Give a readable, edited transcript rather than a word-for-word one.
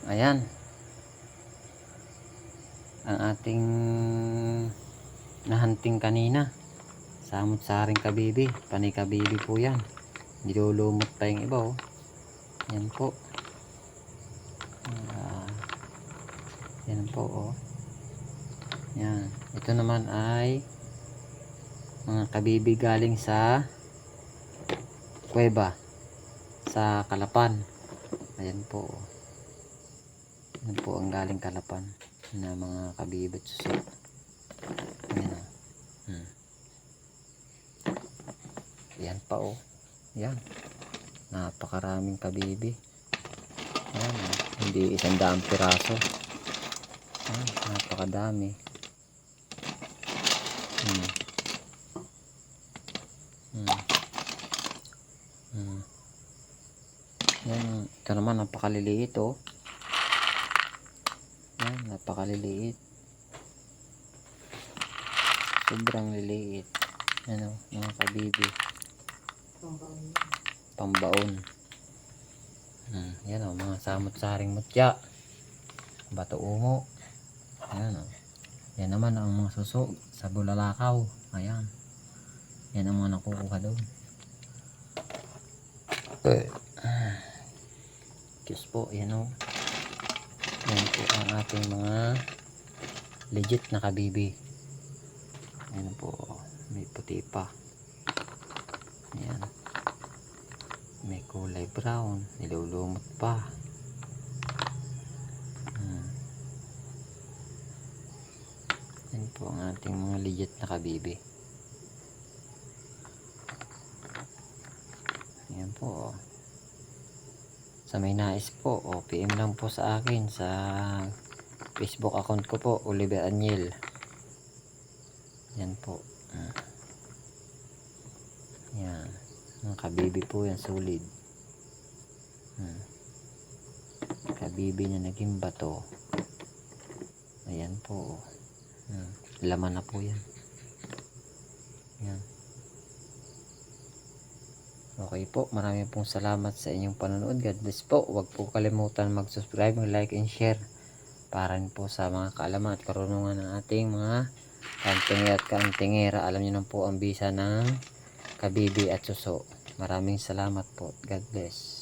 Ayan. Ang ating nahunting kanina. Samot-saring kabibi. Panay kabibi po yan. Nilulumot pa yung iba oh. Yan po. Yan po oh. Yan. Ito naman ay mga kabibi galing sa kuweba. Sa Kalapan. Ayan po oh. Yan po ang galing Kalapan na mga kabibi at suso. Ayan oh. Yan pa oh. Yan. Napakaraming kabibi. Yan oh. Hindi 100 piraso. Yan. Napakadami. Yan. Ito naman napakaliliit oh. Yan. Napakaliliit. Sobrang liliit. Yan oh. Mga kabibi. Pambaon. Yan o, mga samot-saring mutya, bato umo. Ayan o. Yan naman ang mga suso sa bulalakaw. Ayan. Yan ang mga nakukuha doon. Diyos po, yan o. Yan po ang ating mga legit na kabibi. Ayan po, may puti pa. Ayan. May kulay brown, nilulumot pa. Yan po ang ating mga legit na kabibi. Yan po. Sa may nais po, PM lang po sa akin sa Facebook account ko po, Oliver Aniel. Yan po. Yan. Ang kabibi po yan, solid. Kabibi na naging bato. Ayan po. Laman na po yan. Yan. Okay po, maraming pong salamat sa inyong panonood. God bless po. Huwag po kalimutan mag-subscribe, mag-like and share para rin po sa mga kaalaman at karunungan ng ating mga kantingera at kantingera. Alam niyo na po ang bisa ng kabibi at suso. Maraming salamat po. God bless.